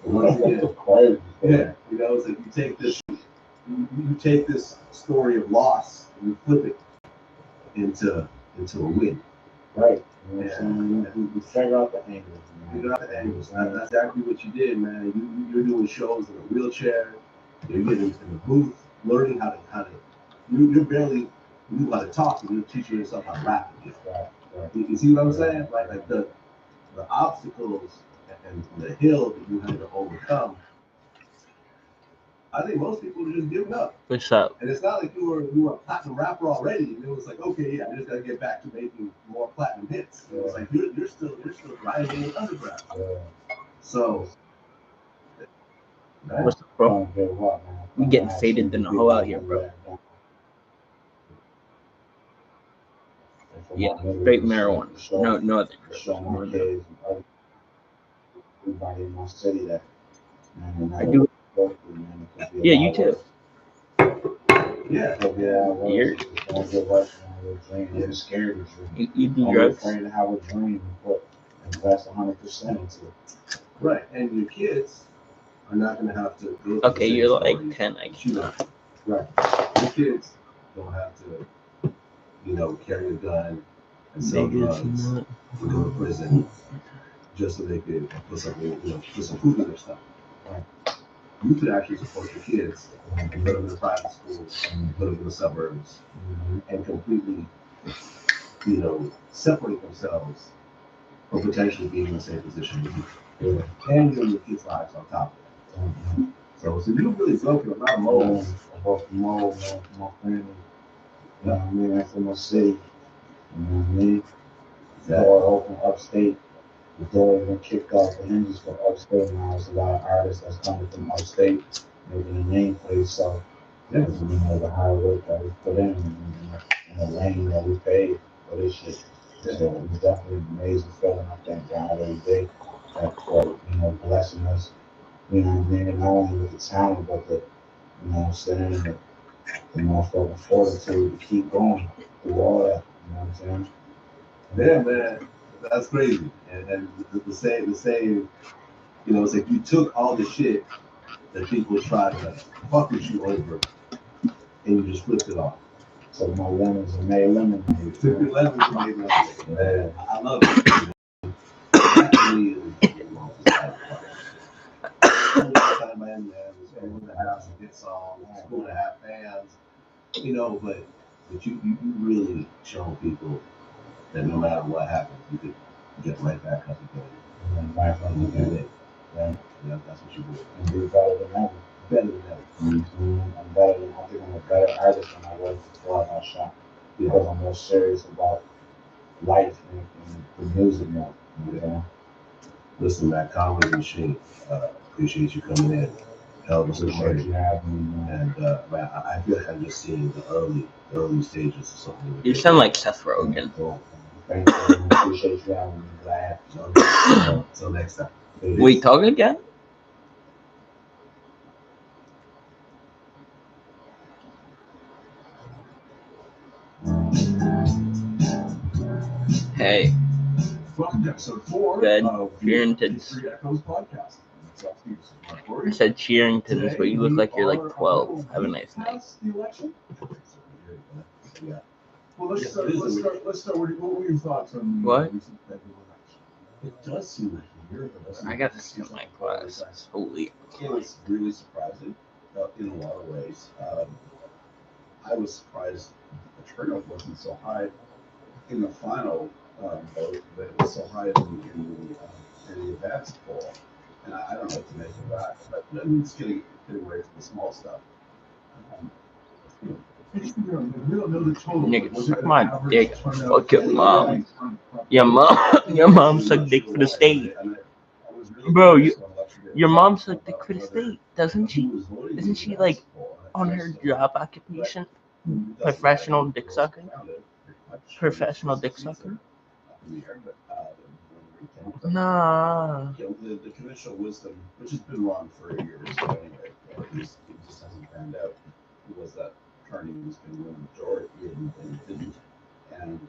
Once again, crazy. yeah, it's like you take this story of loss and you flip it into a win. Right. You know what I'm saying? You figure out the angles, man. Figure out the angles. That's exactly what you did, man. You're doing shows in a wheelchair. You're getting in the booth, learning how to. You barely knew how to talk, and you're teaching yourself how to rap again. Right. You see what I'm saying? Like the obstacles and the hill that you had to overcome. I think most people are just giving up. What's up? And it's not like you were a platinum rapper already. And it was like, okay, yeah, I just gotta get back to making more platinum hits. It was like you're still grinding in the underground. Yeah. So what's up, bro? We getting faded than a hoe out here, bro. Yeah, straight marijuana. No other drugs. No other. Everybody in my city that I do. Yeah, you too. Yeah. You're scared of you do I'm drugs. afraid to have a dream and invest 100% into it. Right, and your kids are not going to have to go through Okay, you're like 10, I guess. Right. Your kids don't have to, carry a gun and sell drugs and go to prison just so they could put some food in their stomach. Right. You could actually support your kids and put them in private schools, put them in the suburbs, and completely, separate themselves from potentially being in the same position with you. Yeah. And your kids' lives on top of that. So you're really broken a lot of molds. About the mold, my family. You know what I mean? I'm from my city. You know what I mean? Door open upstate. The door has been kicked off the hinges from upstate now. There's a lot of artists that's coming from upstate, making a name for themselves. Because the hard work that we put in and the lane that we paid for this shit. So it was definitely an amazing feeling. I thank God every day for blessing us. You know what I mean? Not only with the talent, but the saying the motherfucking fortitude to keep going through all that. You know what I'm saying? Yeah, man, that's crazy. And the same, it's like you took all the shit that people try to fuck with you over, and you just flipped it off. So my lemons are made lemonade. Took your lemons and made lemonade. Man, I love it. That to me is the most exciting part. Man, it's cool to have some hit songs. It's cool to have fans, but you really show people that no matter what happens, you could get right back up again. And right from the beginning. Yeah, that's what you do. And be better than ever. Better than ever. I think I'm a better artist than I was before I got shot. Because I'm more serious about life and the music now. Listen, man, Comedy Machine, appreciate you coming in. Hell of a story. Appreciate you having me, man. And man, I feel like I'm just seeing the early stages of something. You sound like Seth Rogen. Thank you. Appreciate you having me. Glad. Till next time. We talk again? Hey. Episode 4 Good. of Cheeringtons. Three Echoes podcast. I said Cheeringtons, but you look like you're like 12. Have a nice night. Yeah. Well, let's start. What were your thoughts on what? Recent federal election? It does seem like a year, but I got to skip my class. Holy. It was really surprising in a lot of ways. I was surprised the turnout wasn't so high in the final vote, but it was so high in the advanced poll. And I don't know what to make of that. But I mean, it's getting away from the small stuff. We don't know the total. Nigga, suck my dick. Fuck your mom. Your mom sucked dick for the state. Bro, your mom sucked dick for the state, doesn't she? Isn't she like on her job occupation? Professional dick sucker? Professional dick sucker? Nah. The conventional wisdom, which has been wrong for years anyway, or at least it just hasn't panned out, was that Carney was going to win the majority, and it didn't. And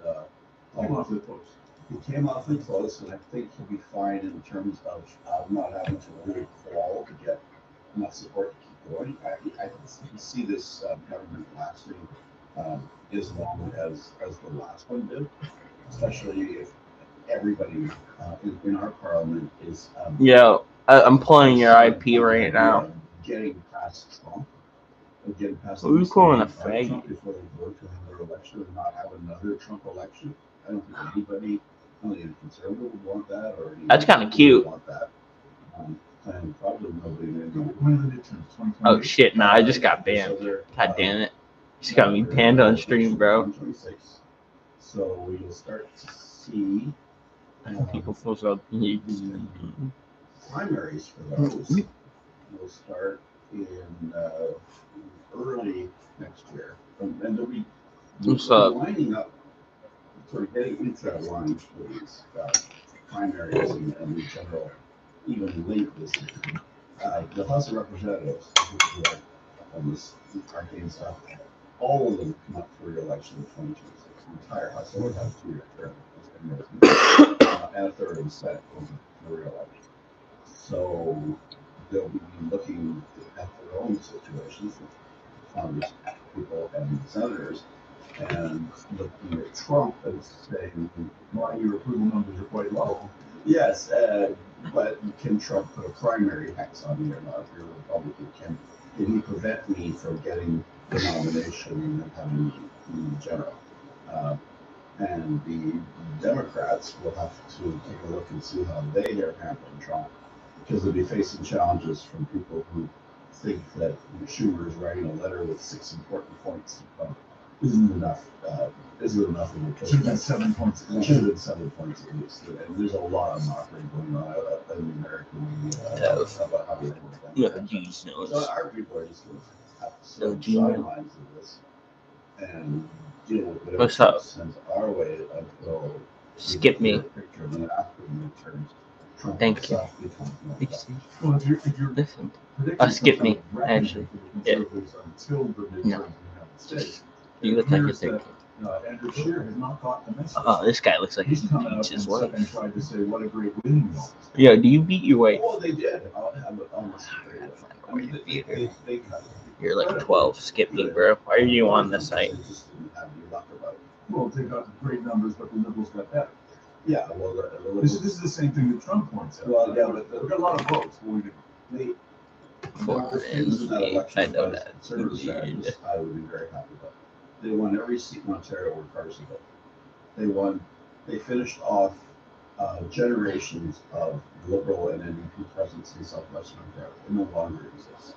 came awfully close. He came awfully close, and I think he'll be fine in terms of not having to really crawl enough support to keep going. I can see this government lasting as long as the last one did, especially if everybody in our parliament is Yo, I'm pulling your IP right now. getting past Trump. Again, past Who are you calling a faggot faggot? before they vote to have their election and not have another Trump election. I don't think anybody, I don't think any conservative would want that, or any That's kinda would cute. Want that. And probably nobody. When are the midterms? Oh shit, nah, I just got banned. God damn it. Just got me banned on stream, bro. 2026. So we will start to see People feel so the primaries for those will start in early next year, and they'll be What's up? lining up, sort of getting into that line for these primaries and the general, even late this year. The House of Representatives, which is like on this arcane stuff, all of them come up for re-election in 2026. The entire House only has 2-year term, and a third of the Senate for re-election. So they'll be looking at their own situations with Congress people and senators, and looking at Trump and saying, "Why your approval numbers are quite low." Yes, but can Trump put a primary hex on me or not? If you're a Republican, can he prevent me from getting the nomination and having me in general? And the Democrats will have to take a look and see how they are handling Trump, because they'll be facing challenges from people who think that Schumer is writing a letter with 6 important points isn't enough. Isn't enough of a should have been 7 points. It should have been 7 points at least. And there's a lot of mockery going on in the American media about how we handle that. No, geez, no. So our people are just going to have to sit on the Gino. sidelines of this and deal with whatever What's up? sends our way until Skip me. Picture of the after the midterms. Trump Thank himself becomes more Well, if you're Listen. predicting Skip some me, kind of reckoning actually. for the conservatives until the midterms in the United States. You look like appears a that, Andrew Scheer has not got the message. Oh, this guy looks like He's he coming beats up his and wife. tried to say what a great win he was. Yo, do you beat your wife? Oh, they did. I'll have it almost. I mean, they cut it. You're like 12. Skip me, bro. Why are you on this site? They just didn't have any luck about it. Well, they got great numbers, but the liberals got better. Yeah, well, This is the same thing that Trump points out. Well, yeah, but we got a lot of votes. Well, we didn't. they For refused that election. I know that. Conservative strategists, I would be very happy about. They won every seat in Ontario where partisan vote. They won. They finished off generations of Liberal and NDP presence in Southwestern Ontario. It no longer exists.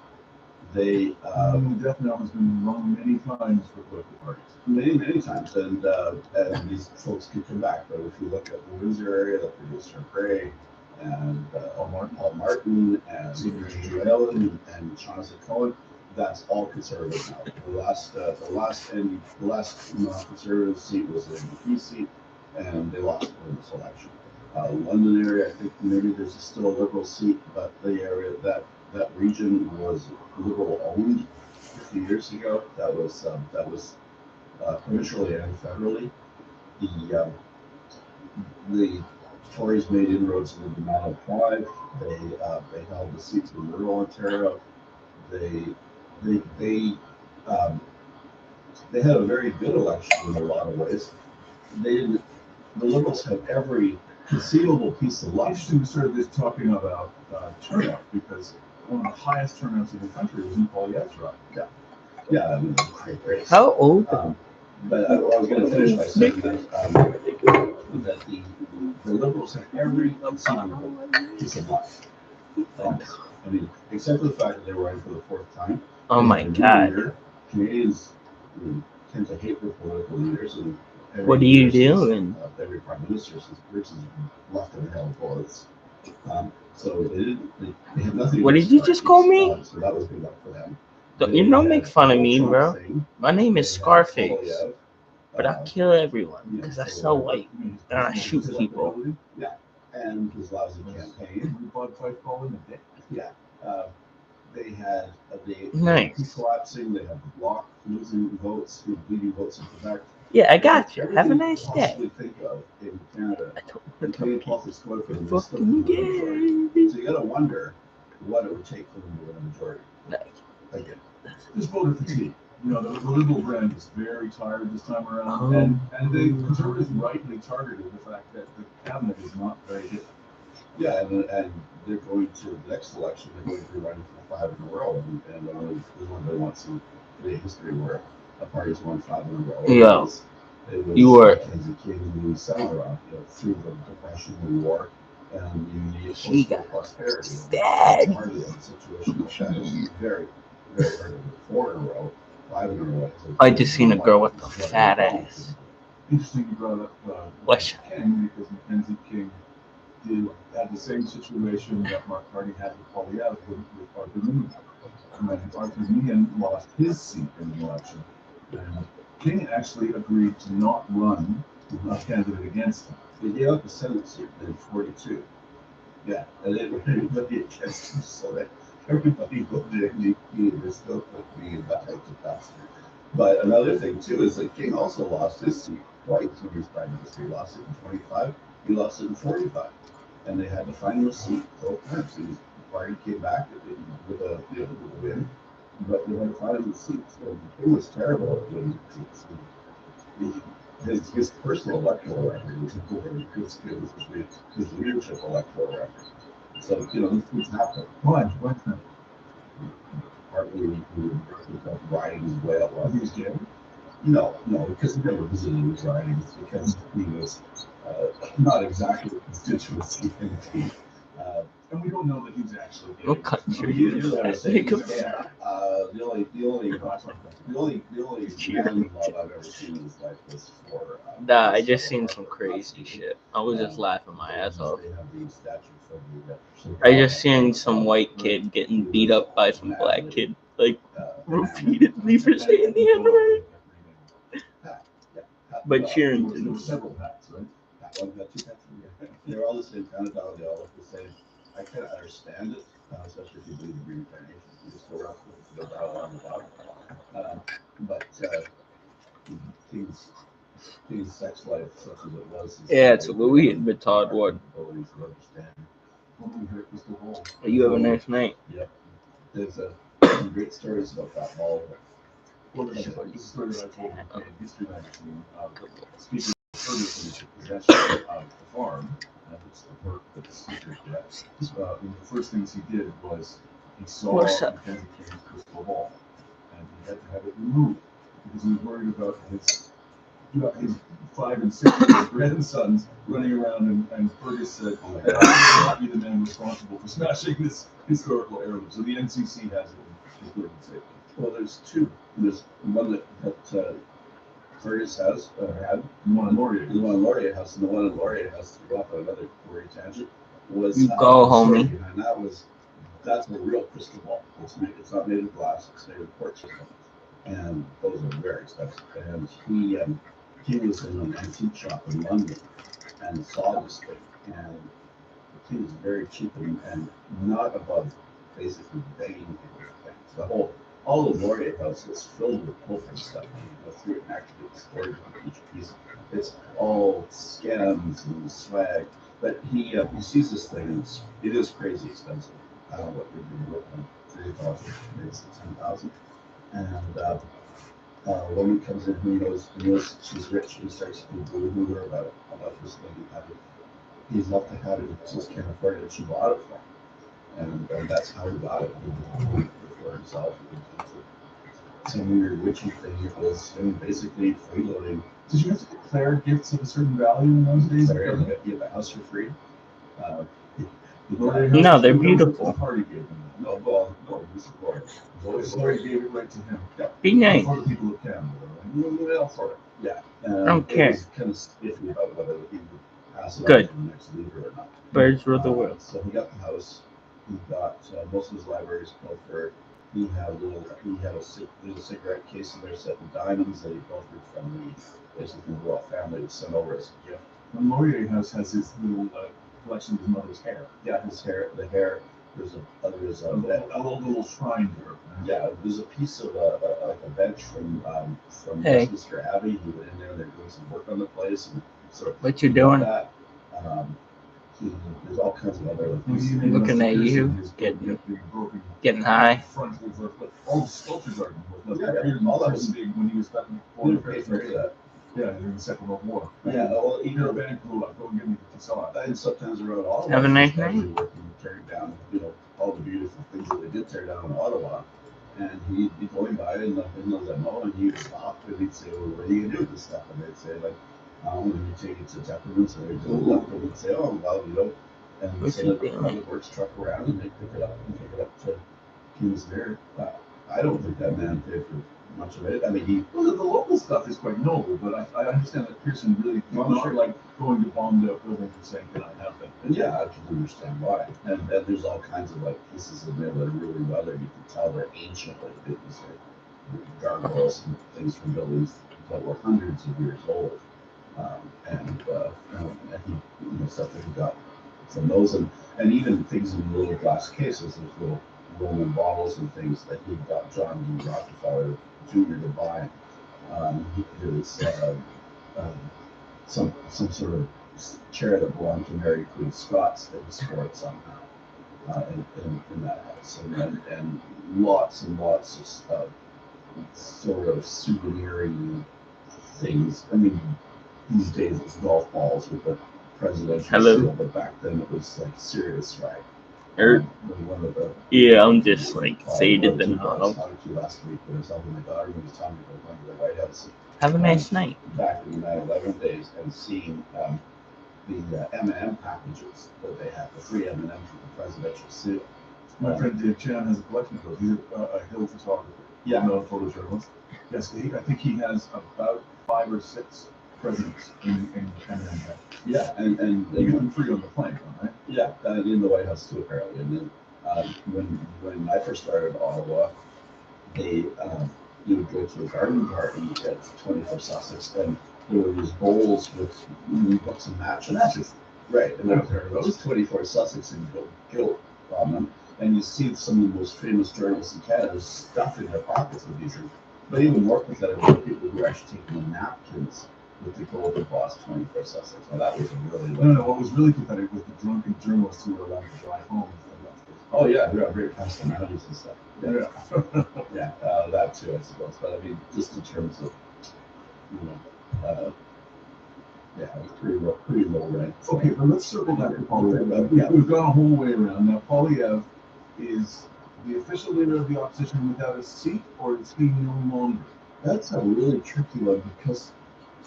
They the death knell has been rung many times for political parties. many times, and these folks could come back. But if you look at the Windsor area, that produced Gray and Paul Martin and Drew Allen and Jonathan Cohen, that's all conservative now. The last non-conservative seat was the NDP seat, and they lost in this election. London area, I think maybe there's still a Liberal seat, but the area that region was Liberal owned a few years ago. That was provincially and federally. The Tories made inroads into the Manitoba Pride. They held the seats in rural Ontario. They had a very good election in a lot of ways. The Liberals had every conceivable piece of luck. Interesting, we started this talking about turnout, because one of the highest turnouts in the country was in Polyester. Yeah, I mean, great. How old? But I was going to finish by saying that the Liberals had every conceivable piece of luck. I mean, except for the fact that they were running for the 4th time. Oh my God. Canadians tend to hate their political leaders. And what are you doing? Every prime minister since Bruce has left in hell bullets. So they had nothing. What did you just call me? So that was good luck for them. You don't make fun of me, bro. My name is Scarface. But I kill everyone because I sell white and I shoot people. Yeah, and his lousy campaign. Yeah, they had Nice. collapsing. They had the Bloc losing votes, bleeding votes in Quebec. Yeah, I got you. Have a nice day. Think of in Canada. I told The Canadian politics going for the fucking day. So you gotta wonder what it would take for them to win a majority. Again, Just voter fatigue. You know, the liberal brand is very tired this time around, and the conservatives rightly targeted the fact that the cabinet is not very good. yeah, and they're going to the next election. They're going to be running for 5 in a row, and nobody wants to create history where a party's won 5 in a row. Yeah. It was You were Mackenzie King and Louis Samara, through the Depression, the war, and you need She got prosperity. stabbed. It's hardly a situation like that. It's very, very hard to do 4 in a row, 5 in a row. I just seen a girl with a fat ass. Interesting you brought up What's King, because Mackenzie King had the same situation that Mark Carney had with Poilievre with Arthur Meehan. When Arthur Meehan lost his seat in the election, and King actually agreed to not run a candidate against him. He gave up the Senate seat in 42. Yeah, and then everybody against him, so that everybody voted and he was still being back to pass. But another thing too is that King also lost his seat twice when he was prime minister. He lost it in 25, he lost it in 45, and they had to find him a seat both times. The party came back with a win, but they had to find him a seat. So it was terrible when his personal electoral record was very good. His leadership electoral record. So these things happen. Why? What's that? Partly he was riding his way up. He was gay? No, because he never visited his ridings, because he was not exactly the constituency. And we don't know that he was actually gay. What country You is know what I'm that? saying? The only manly love I've ever seen in his life was for. Nah, I just seen some crazy shit. I was just laughing my ass off. They have these statues of I just seen some white kid getting beat up by some black kid, like repeatedly for saying the N-word. But Sheeran There were didn't. several hats, right? That one got 2 hats. They're all the same kind of dog. They all look the same. I kind of understand it, especially if you believe in reincarnation. You just go around with the dial on the dog. But King's sex life, such as it was. Yeah, it's Louis and Todd one. You have a nice night. Yep. There's some great stories about that ball. Well, this is a story that I told in History Magazine. Speaker Ferguson took possession of the farm, it's the work that the speaker did. One of the first things he did was he saw Mackenzie King's crystal ball, and he had to have it removed because he was worried about his 5 and 6 year old grandsons running around, and Fergus said, "I will not be the man responsible for smashing this historical heirloom." So the NCC has it in good safety. Well, there's 2. There's one that Fergus has had. One in Laurier. The one in Laurier House, and the one in Laurier House, to go off on another Corey tangent, was You go, homie. And that's a real crystal ball. It's not made of glass, it's made of quartz crystal. And those are very expensive. And he was in an antique shop in London and saw this thing, and he was very cheap and not above basically begging people for things. All the Laurier House is filled with pilfer stuff. You go through it and actually explore each piece. It's all scams and swag. But he sees this thing, and it is crazy expensive. I don't know what they're doing with them. 3,000, maybe 10,000. And a woman comes in who knows she's rich, and he starts to boo her about it. How much this lady had it. He'd love to have it, he just can't afford it, and she bought it for him. And that's how he got it for himself. Some weird witchy thing. It was basically freeloading. Did you have to declare gifts of a certain value in those days? You have a house for free. No, they're beautiful. Party gave them that. No, this is Lord. Lord gave it right to him. Yeah. Be nice. For the people of Canada. Well, for it. Yeah. I don't care. It was kind of iffy about whether he would pass it Good. on to the next leader or not. Birds rule the world. So he got the house. He got most of his libraries pilfered. He had a little cigarette case in there set with diamonds that he pilfered from basically the royal family to send over as a gift. And Laurier House has his little collection of his mother's hair. Yeah, his hair, the hair. There's a little shrine there. Yeah, there's a piece of a bench from Hey. Westminster Abbey. He went in there. They're doing some work on the place, and sort of What you doing? that. there's all kinds of other Looking at you, getting high. All the sculptures are all that was when he was back in that. Yeah, during the Second World War. Yeah, well, Even a band blew up. Go and get me the facade. And sometimes around Ottawa, Have a nice night. working tearing down, all the beautiful things that they did tear down in Ottawa. And he'd be going by in the limo, and he'd stop, and he'd say, "Well, what are you gonna do with this stuff?" And they'd say, like, "I'm gonna take it to Tepperman's," and they'd do it, and he'd say, "Oh, well, and he'd send a public works truck around, and they'd pick it up to Kingsmere. I don't think that man paid for much of it. I mean, the local stuff is quite noble, but I understand that Pearson really not like going to bomb the buildings and saying, "Can I have that?" And yeah, I can understand why. And there's all kinds of like pieces in there that are really weathered. You can tell they're ancient, like these gargoyles and things from buildings that were hundreds of years old. And he, stuff that he got from those, and even things in little glass cases, there's little Roman bottles and things that he got John D. Rockefeller Jr. to buy. There was some sort of chair that belonged to Mary Queen Scots that was stored somehow in that house, and lots and lots of sort of souveniring things. I mean, these days it's golf balls with the presidential seal, but back then it was like serious, right? Yeah, I'm just like faded and all. Last week when I was helping my daughter who was telling me about going to the White House. Have a nice night. Back in the 9/11 days, and seeing the M&M packages that they have, the free M&Ms with the presidential seal. My friend Dave Chan has a collection of those. He's a hill photographer. Yeah, no photojournalist. Yes, I think he has about 5 or 6 presidents in M&M packages. Yeah, and you get them free on the plane, right? Yeah, in the White House too, apparently. And then when I first started in Ottawa, they you would go to a garden party at 24 Sussex, and there were these bowls with books and matches. Right, and there was 24 Sussex and gilt on them, and you see some of the most famous journalists in Canada stuffing their pockets with these things. But even more pathetic were people who were actually taking the napkins with the gold embossed 24 Sussex. Now that was really no. What was really pathetic was the drunken journalists who were allowed to drive home. Oh yeah, great personalities and stuff. Yeah, yeah, that too, I suppose. But I mean, just in terms of, yeah, it was pretty low rent. Okay, but let's circle back to Poilievre. We've gone a whole way around. Now, Poilievre is the official leader of the opposition without a seat, or is he no longer? That's a really tricky one, because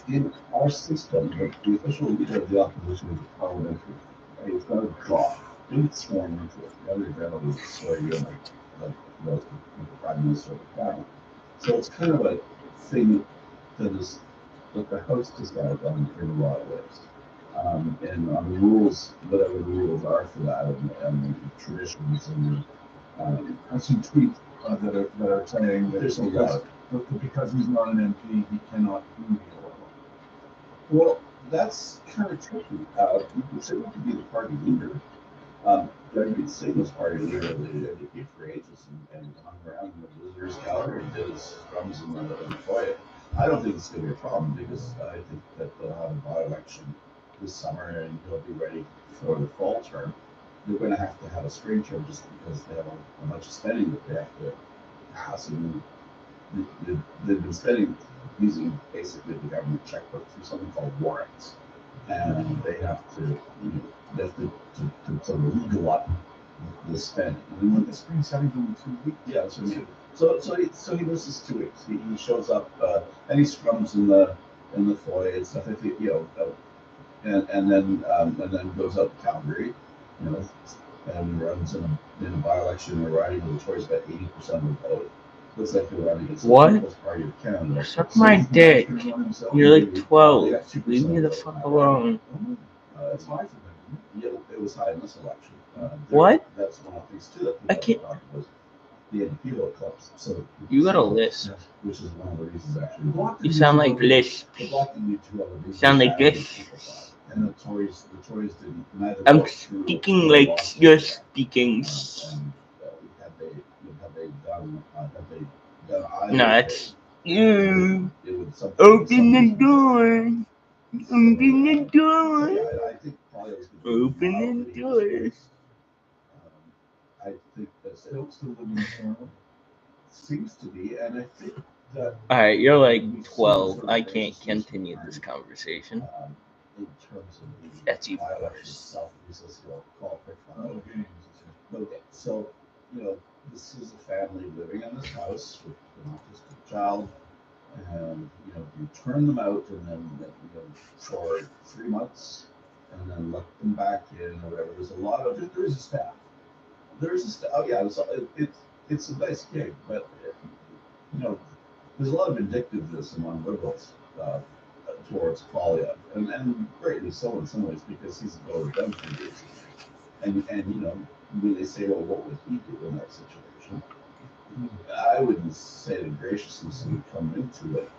in our system, the official leader of the opposition is a parliamentary. Right? It's not a draw. You get sworn into it. The other general is swearing in like the prime minister of the cabinet. So it's kind of a thing that is that the House just got it done in a lot of ways. And on the rules, whatever the rules are for that, and the traditions, and I've seen tweets that are saying that there's a lot. Because he's not an MP, he cannot do the election. Well, that's kind of tricky. You could say we could be the party leader. Jagmeet Singh was party leader of the NDP for ages and hung around in the visitors' gallery and did his drums in the foyer. I don't think it's going to be a problem, because I think that they'll have a by-election this summer and he'll be ready for the fall term. They're going to have a spring term just because they have a bunch of spending that they have to pass. And they've been spending using basically the government checkbook through something called warrants. And they have to legal up the spending. And then when the spring setting in 2 weeks, yeah, so he misses 2 weeks. He shows up and he scrums in the foyer and stuff. If he, and then goes up to Calgary, and runs in a by-election. They're riding with the Tories about 80% of the vote. Looks like they're running against the People's Party of Canada. Suck my dick. You're like 12. Leave me the fuck alone. That's high for them. Yeah, it was high in this election. What? That's one of the things too that I can't. was the NDP vote clubs. So you got a lisp. Which is one of the reasons actually. You sound like lisp. You sound like lisp. And the Tories didn't. I'm speaking like you're speaking. Had they done no, it's you. Open the door. Open the door. I think probably was Opening doors. I think that's Still living in Toronto. seems to be, and I think that Alright, you're like 12. I can't continue this conversation. in terms of the That's you bylaw first. itself, he says he'll call quick Oh, file. okay. Okay, so, this is a family living in this house with an autistic child, and, you turn them out and then, for 3 months, and then let them back in or whatever. There's a lot of, there's a staff. Oh yeah, it's a nice gig, but, there's a lot of vindictiveness among liberals, towards Polyev, and greatly so in some ways, because he's voted them for years. And when they say, well, what would he do in that situation? I wouldn't say that graciousness would come into it.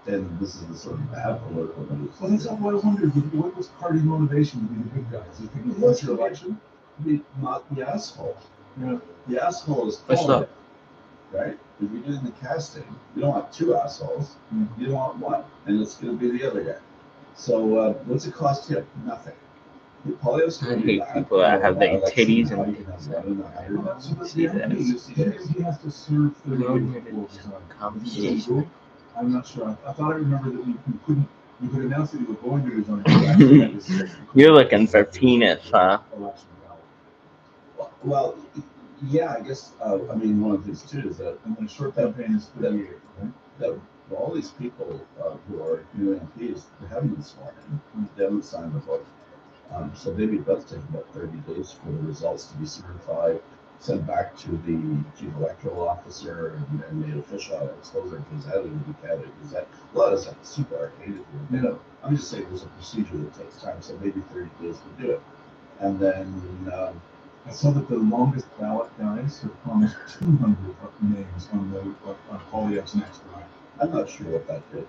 Then this is the sort of bad political news. Well, that's what I wondered. What was party motivation to be the good guys? You think it was your election? Not the asshole. Yeah. The asshole is What's Polyev, up? right? If you're doing the casting, you don't want two assholes. You don't want one, and it's going to be the other guy. So what's it cost him? Nothing. I hate people that have their titties and tits out. See that? He has to serve 30 No, days you're before just resigning. conversation. I'm not sure. I thought I remember that you could announce that you were going to resign. You're looking for penis, huh? Election ballot. Well, yeah, I guess. I mean, one of the things too is that And when a short campaign is 38, right? that all these people who are new MPs, they haven't been sworn in. They haven't signed the vote. So maybe it does take about 30 days for the results to be certified, sent back to the chief electoral officer, and made official. I suppose they're gazetted in the Canada Gazette. A lot of stuff is super archaic here. Yeah. I'm just saying there's a procedure that takes time, so maybe 30 days to do it. And then I saw that the longest ballot guys have promised 200 names on Polyev's next ride. I'm not sure what that did.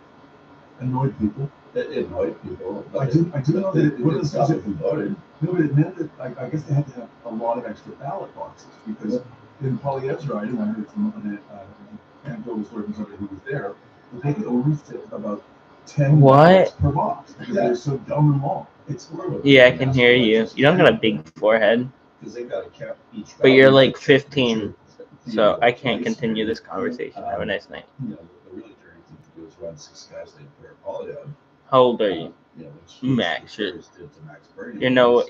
Annoyed people. It annoyed people. I do know that it didn't stop it from voting. No, but it meant that I guess they had to have a lot of extra ballot boxes because in Polyev's riding, I heard from an anecdotal story from somebody who was there, that they could only fit about 10 ballots per box because they're so dumb and long. It's horrible. Yeah, I can hear you. You don't got a big forehead. Because they got to count each. But you're like 15, so I can't continue this conversation. Have a nice night. The really dirty thing to do is run 6 guys named Pierre Polyev. How old are you? Which Max. did to Max Bernier.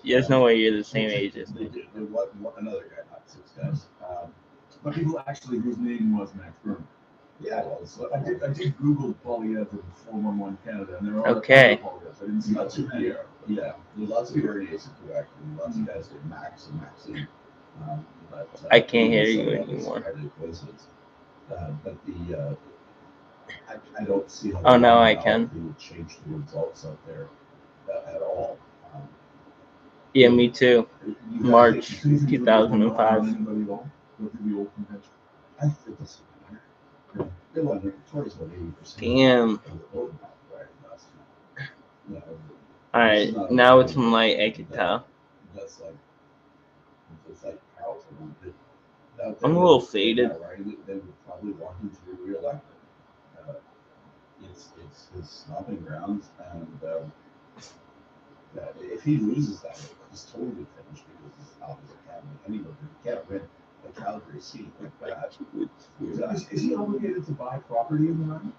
There's no way you're the same age as They me. did. Another guy, not 6 guys. But people actually whose name was Max Bernier. Yeah, well, it's I did Google Polyev in 411 Canada, and there are Okay. Polyevs. I didn't see not too many. Yeah. Yeah, there's lots of Berniers in Quebec, and lots of guys named Max and Maxine. But I can't hear you anymore. But the I don't see how. Oh, now I can. They would change the results out there at all. Yeah, me too. March So you think 2005. anybody at all? Go through the old convention. I think it's they won towards about 80%. Damn. Of the vote right last time. Alright, now it's light, I can tell. That's like it's like Carlton. I'm a little faded. They would probably want him to be reelected. It's his stomping grounds, and if he loses that, he's totally finished because he's opposite cabinet anyway. He can't win a Calgary seat like that. Is he obligated to buy property in the riding?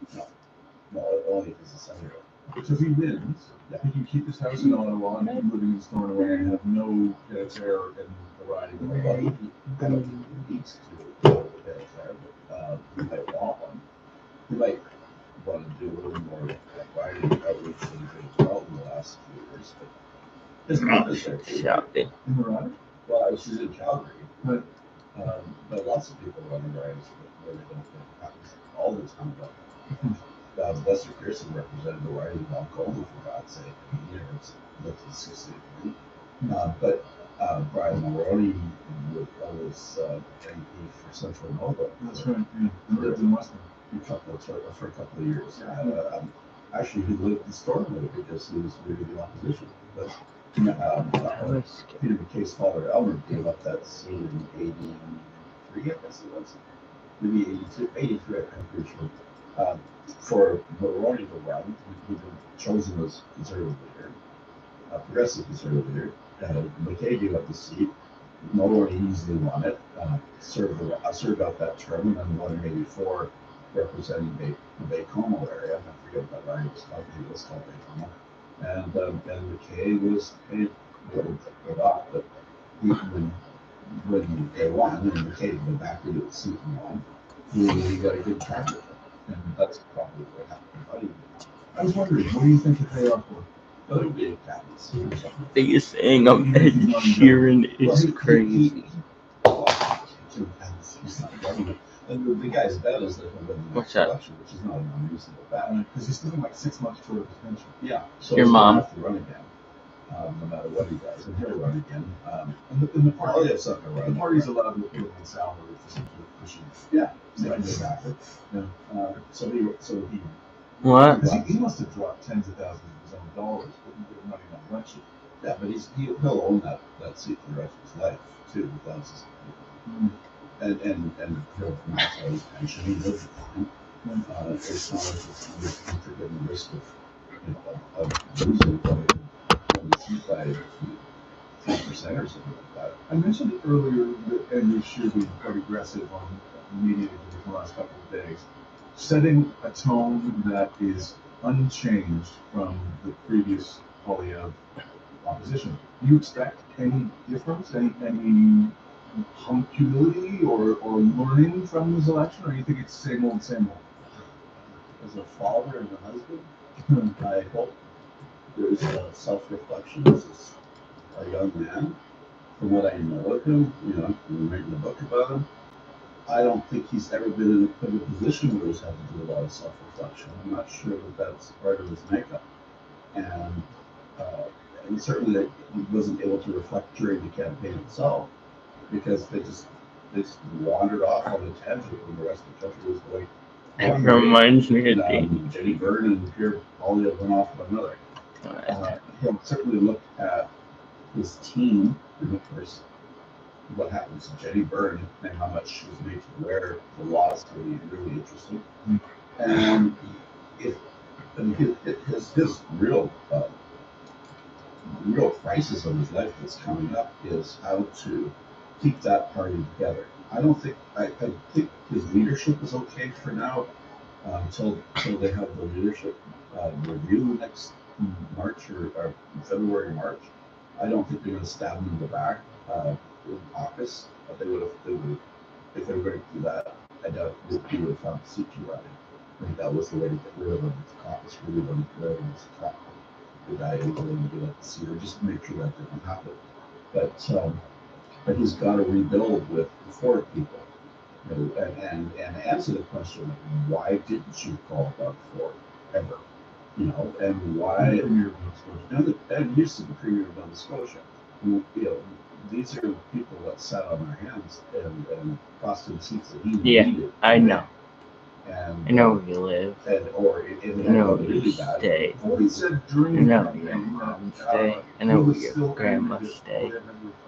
No, only if he's a senator. So if he wins, he can keep his house in Ottawa and keep living in Stornoway and have no share in the riding. Well, I don't think he needs to go to bed there, but he might want one. He might want to do a little more riding outreach than he's been in the last few years. But his mom is there too. Shouted. In the riding? Well, she's in Calgary, But but lots of people run the rides where they don't think it happens all the time. Lester Pearson represented the riding in Alcoma, for God's sake. It's 60. But Brian Mulroney was MP for Central Nova. that's right, yeah. He lived in Western. For a couple of years. Actually, he lived in Stornoway because he was leading the opposition. But Peter MacKay's father, Elmer, gave up that seat in 83, I guess it was. Maybe 83, I'm pretty sure. For Mulroney to run, he'd been chosen as conservative leader, a progressive conservative leader. McKay gave up the seat. Mulroney easily won it, served out that term, and then won in '84, representing the Baie-Comeau area. I forget what that area was called. It was called Baie-Comeau. And McKay was paid good off, but when they won, and McKay went back into the seat and won, he got a good target. And that's probably what happened. I was wondering, what do you think the payoff for? It would be a cabinet seat or something. They saying I'm Ed Sheeran is crazy. He's not government. And the guy's bet is that he'll win the What's next that? election, which is not an unreasonable bet. Because he's still like 6 months short of his pension. Yeah. So Your he's mom. gonna have to run again, no matter what he does, and he'll run again. And the Probably have something to the run. party's allowed to appeal the salary for some sort of pushing. Yeah. Exactly. Yeah. So he. What? Because he must have dropped tens of thousands of his own dollars running that election. Yeah, but he'll own that seat for the rest of his life too. That's and he'll max out his pension. He lives fine. It's not like he's taking the risk of losing the seat by 10% or something like that. I mentioned earlier that Andrew Scheer being quite aggressive on media in the last couple of days, setting a tone that is unchanged from the previous Poilievre opposition. Do you expect any difference, any humility or learning from this election, or do you think it's same old, same old? As a father and a husband, I hope there's a self-reflection as a young man. From what I know of him, I'm writing a book about him. I don't think he's ever been in a position where he's had to do a lot of self-reflection. I'm not sure that that's part of his makeup. And certainly that he wasn't able to reflect during the campaign itself, because they just wandered off on a tangent when the rest of the country was going. It reminds me of Jenny Byrne and Pierre Poilievre went off on another. He'll certainly look at his team, and of course, what happens to Jenny Byrne and how much she was made to wear the law is going to be really interesting. And his real crisis of his life that's coming up is how to keep that party together. I think his leadership is okay for now, until they have the leadership review next March or February, March. I don't think they're going to stab him in the back in caucus, but they would if they were going to do that. I doubt he would have found the seat to run in. I think that was the way to get rid of him. The caucus really wanted to get rid of him, was to trap the guy in willing to give up the seat, or just make sure that didn't happen. But he's got to rebuild with the Ford people, and answer the question, why didn't you call Doug Ford ever? And why? And used to the Premier of Nova Scotia. These are people that sat on their hands and cost him seats that he needed. I know. And I know where you live. I know where you stay. Ford said during I know where your mom stay. I know where your grandma stay.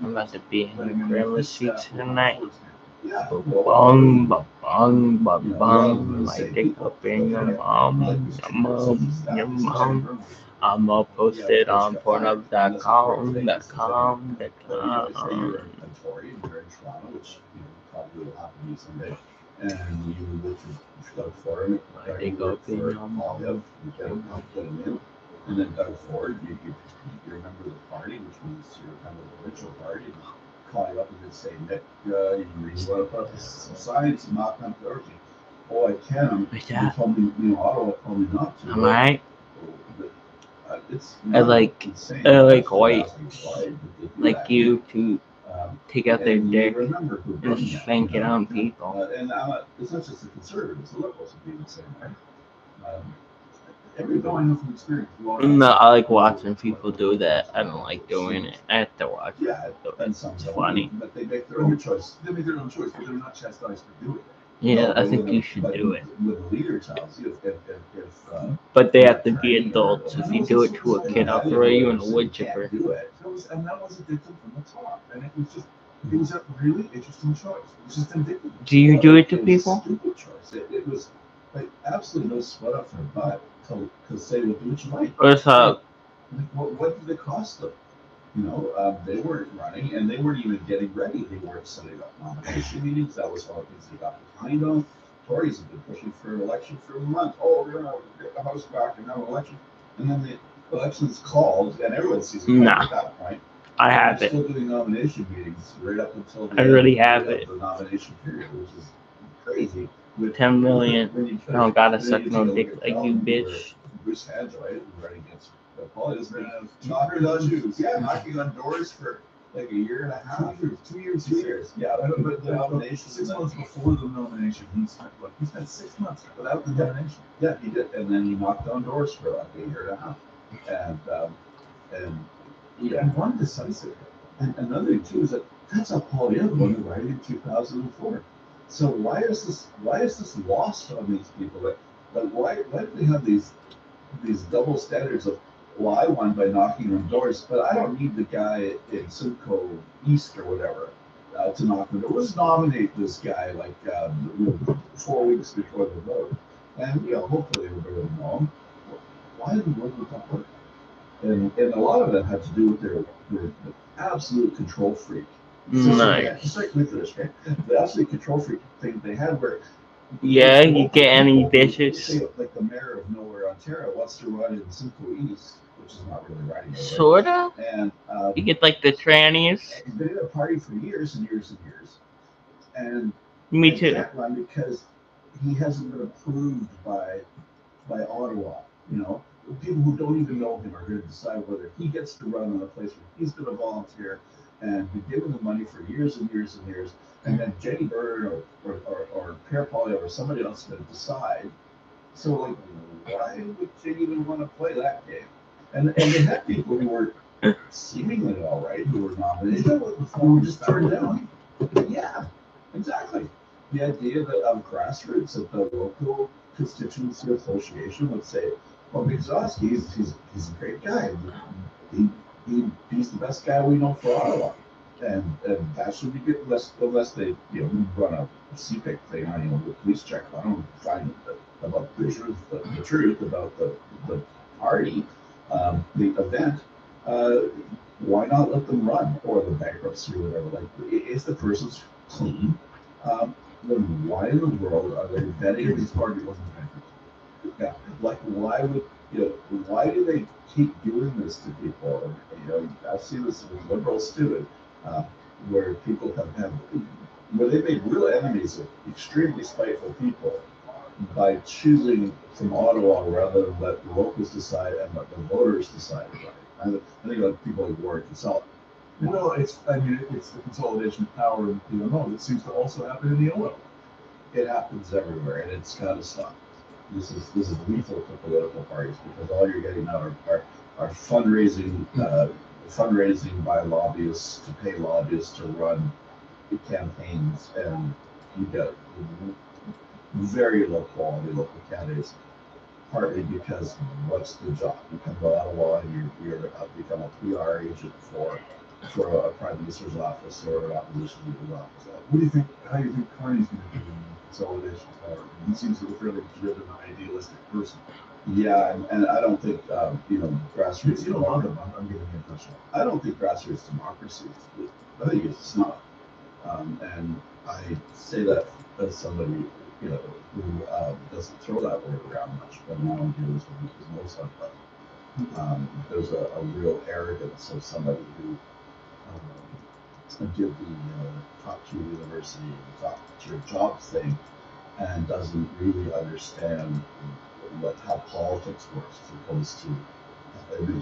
I'm about to be in your grandma's seat tonight. Yeah. Bong, ba bong, ba bong. My dick up in your mom. Your mom. I'ma post it on Pornhub.com. You're in Toronto, which probably will happen to you someday. And you look for Doug Ford, They go up in your mom. you get him in. And then Doug Ford, you remember the party, which was kind of the ritual party. Call you up and they'd say, Nick, you want to put up some signs, some mock up there? Oh, I can. You told me, Ottawa told me not to. Am I? It's I like insane. white, like you to take out their dick and spank it on people. And it's not just the conservatives, the liberals would be the same way. Everybody I know from experience. No, I like watching people do that. I don't like doing it. I have to watch it. Yeah, It's funny. But they make their own choice. They make their own choice, but they're not chastised for doing it. Yeah, I think you should do it. When the leader tells you, if But they have to be adults. If you do it to a kid, I'll throw you in a wood chipper. do it. And that was addictive from the top. And it was a really interesting choice. It was just indicative. Do you do it to It was a people? stupid choice. It was like absolutely no sweat off their butt to say, well, do what you like. What's up? What did it cost them? They weren't running, and they weren't even getting ready. They weren't setting up nomination meetings. That was one of the things they got behind on. Tories have been pushing for an election for months. Oh, we're gonna get the House back and have an election, and then the election's called, and everyone sees it coming at that point. I have They're it. still doing nomination meetings right up until the I really have it. the nomination period, which is crazy. With 10 million. I don't gotta suck no dick like you, Calvin, bitch. Bruce Hanjoy running against Paul has been knocking on shoes. Yeah, knocking on doors for like a year and a half. 2 years. 2 years. Yeah, but the nomination 6 months before the nomination, he spent 6 months without the nomination. Yeah, he did, and then he knocked on doors for like a year and a half, and won decisively. And another thing too is that that's how Paul Young won the right in 2004. So why is this lost on these people? Like why do they have these double standards of, well, I won by knocking on doors, but I don't need the guy in Simcoe East or whatever to knock on doors. Let's nominate this guy 4 weeks before the vote, and hopefully everybody will know him. Why in the world would that work? And a lot of that had to do with their absolute control freak. Nice. Just like Luther's, right? The absolute control freak thing they had where. Yeah, you get any bitches. Say, like the mayor of Nowhere, Ontario, wants to run in Simcoe East, which is not really running. Sorta. And you get like the trannies. They did a party for years and years and years, and me too. Can't run because he hasn't been approved by Ottawa. People who don't even know him are going to decide whether he gets to run in a place where he's going to volunteer and be given the money for years and years and years, and then Jenny Byrne or Pierre Poilievre or somebody else is going to decide. So, like, why would Jenny even want to play that game? And they had people who were seemingly all right, who were nominated, who were just turned down. Yeah, exactly. The idea that grassroots at the local constituency association would say, well, Migzowski, he's a great guy. He's the best guy we know for Ottawa, and that should be good unless they run a CPIC thing on the police check on them, find about the truth about the party, the event. Why not let them run, or the bankruptcy or whatever? Like, if the person's clean, then why in the world are they vetting His party wasn't bankrupt. Yeah, like why do they keep doing this to people? I see this with liberals too, where people where they made real enemies of extremely spiteful people by choosing from Ottawa rather than let the locals decide and let the voters decide. I think like people like Warwick and Salt. Well, it's the consolidation of power in the PMO that seems to also happen in the OL. It happens everywhere, and it's got to stop. This is lethal to political parties because all you're getting now are fundraising by lobbyists to pay lobbyists to run campaigns, and you get very low quality local candidates. Partly because what's the job? You come to Ottawa and you're become a PR agent for a prime minister's office or an opposition leader's office. What do you think? How do you think Carney's going to do in consolidation power? He seems like a fairly driven, idealistic person. Yeah, and I don't think grassroots. You don't love him. I'm getting the impression. I don't think grassroots democracy is. I think it's not. And I say that as somebody who doesn't throw that word around much, but now I'm doing this with most of them. There's a real arrogance of somebody who did the top tier university, top tier job thing, and doesn't really understand how politics works as opposed to administration.